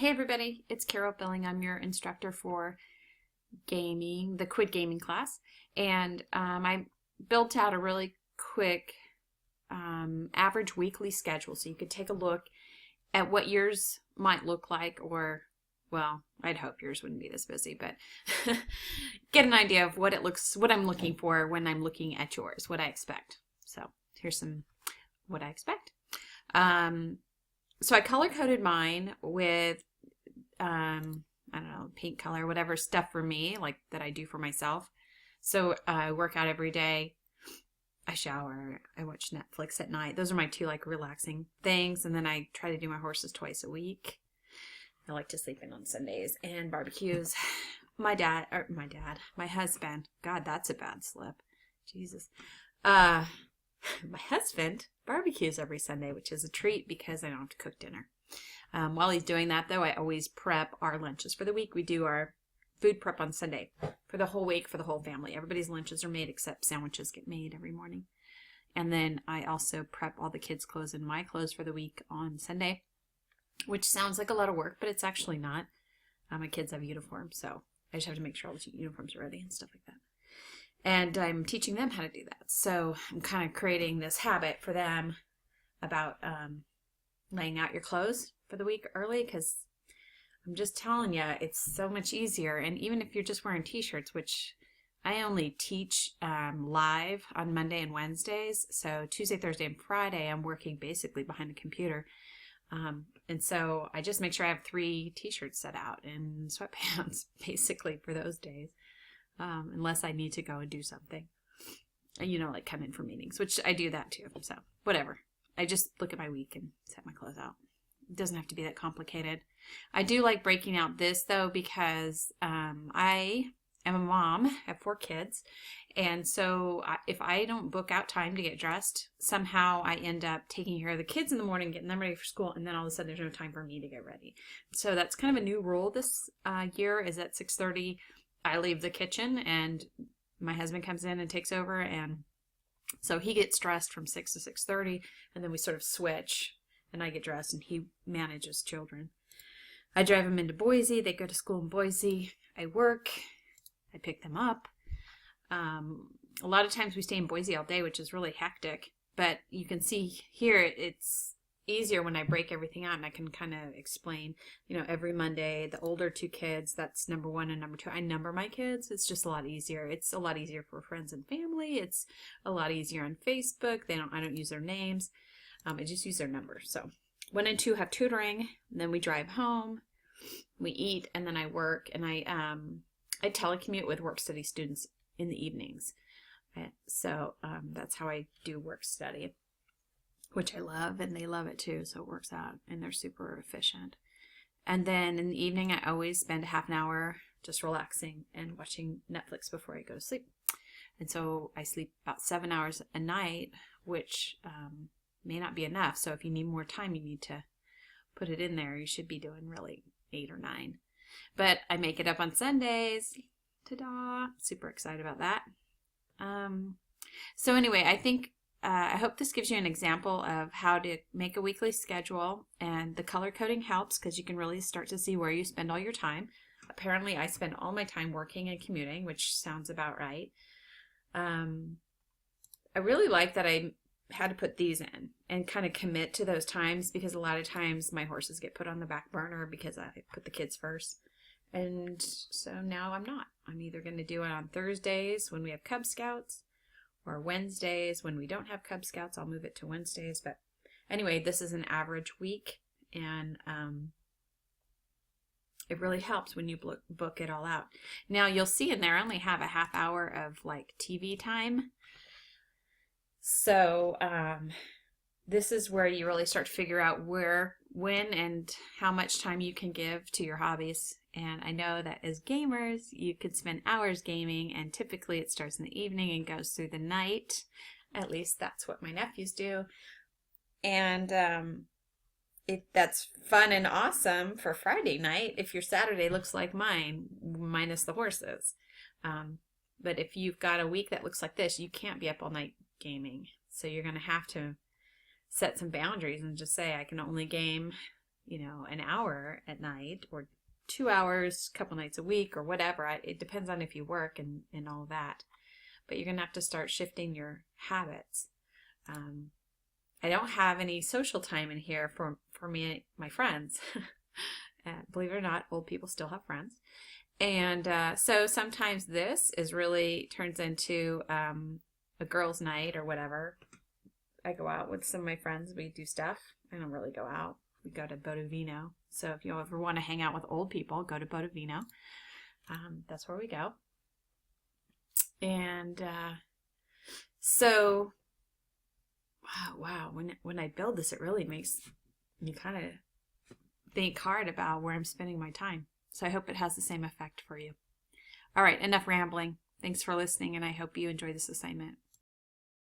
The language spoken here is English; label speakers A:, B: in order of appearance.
A: Hey everybody, it's Carol Billing. I'm your instructor for gaming, the Quid Gaming class, and I built out a really quick average weekly schedule so you could take a look at what yours might look like, or, well, I'd hope yours wouldn't be this busy, but get an idea of what I'm looking for when I'm looking at yours, what I expect. So here's some what I expect. So I color coded mine with, I don't know, paint color, whatever stuff for me, like that I do for myself. So I work out every day. I shower. I watch Netflix at night. Those are my two like relaxing things. And then I try to do my horses twice a week. I like to sleep in on Sundays and barbecues. My husband, God, that's a bad slip. Jesus. My husband barbecues every Sunday, which is a treat because I don't have to cook dinner. While he's doing that, though, I always prep our lunches for the week. We do our food prep on Sunday for the whole week, for the whole family. Everybody's lunches are made except sandwiches get made every morning. And then I also prep all the kids' clothes and my clothes for the week on Sunday, which sounds like a lot of work, but it's actually not. My kids have uniforms, so I just have to make sure all the uniforms are ready and stuff like that. And I'm teaching them how to do that. So I'm kind of creating this habit for them about laying out your clothes for the week early, because I'm just telling you, it's so much easier. And even if you're just wearing t-shirts, which I only teach live on Monday and Wednesdays. So Tuesday, Thursday, and Friday, I'm working basically behind a computer. And so I just make sure I have 3 t-shirts set out and sweatpants basically for those days. Unless I need to go and do something, like come in for meetings, which I do that too. So whatever. I just look at my week and set my clothes out. It doesn't have to be that complicated. I do like breaking out this though, because I am a mom, I have 4 kids. And so if I don't book out time to get dressed, somehow I end up taking care of the kids in the morning, getting them ready for school. And then all of a sudden there's no time for me to get ready. So that's kind of a new rule this year, is at 6:30. I leave the kitchen and my husband comes in and takes over, and so he gets dressed from 6 to 6:30, and then we sort of switch, and I get dressed and he manages children. I drive them into Boise. They go to school in Boise. I work. I pick them up. A lot of times we stay in Boise all day, which is really hectic, but you can see here it's easier when I break everything out and I can kind of explain, every Monday, the older 2 kids, that's number 1 and number 2. I number my kids. It's just a lot easier. It's a lot easier for friends and family. It's a lot easier on Facebook. I don't use their names. I just use their numbers. So 1 and 2 have tutoring, and then we drive home, we eat, and then I work, and I telecommute with work study students in the evenings. So that's how I do work study, which I love, and they love it too, so it works out, and they're super efficient. And then in the evening, I always spend a half an hour just relaxing and watching Netflix before I go to sleep. And so I sleep about 7 hours a night, which may not be enough. So if you need more time, you need to put it in there. You should be doing really 8 or 9. But I make it up on Sundays. Ta-da! Super excited about that. So anyway, I hope this gives you an example of how to make a weekly schedule, and the color coding helps because you can really start to see where you spend all your time. Apparently, I spend all my time working and commuting, which sounds about right. I really like that I had to put these in and kind of commit to those times, because a lot of times my horses get put on the back burner because I put the kids first. And so now I'm not. I'm either going to do it on Thursdays when we have Cub Scouts, or Wednesdays when we don't have Cub Scouts. I'll move it to Wednesdays. But anyway, this is an average week, and it really helps when you book it all out. Now you'll see in there I only have a half hour of like TV time. So this is where you really start to figure out where, when, and how much time you can give to your hobbies. And I know that as gamers, you could spend hours gaming, and typically it starts in the evening and goes through the night. At least that's what my nephews do. And that's fun and awesome for Friday night if your Saturday looks like mine, minus the horses. But if you've got a week that looks like this, you can't be up all night gaming. So you're going to have to set some boundaries and just say, I can only game an hour at night or 2 hours a couple nights a week or whatever. It depends on if you work and all that. But you're going to have to start shifting your habits. I don't have any social time in here for me, my friends. Believe it or not, old people still have friends. And so sometimes this really turns into a girls' night or whatever. I go out with some of my friends. We do stuff. I don't really go out. We go to Bodovino. So if you ever want to hang out with old people, go to Bodovino. That's where we go. And so, wow. When I build this, it really makes me kind of think hard about where I'm spending my time. So I hope it has the same effect for you. All right, enough rambling. Thanks for listening, and I hope you enjoy this assignment.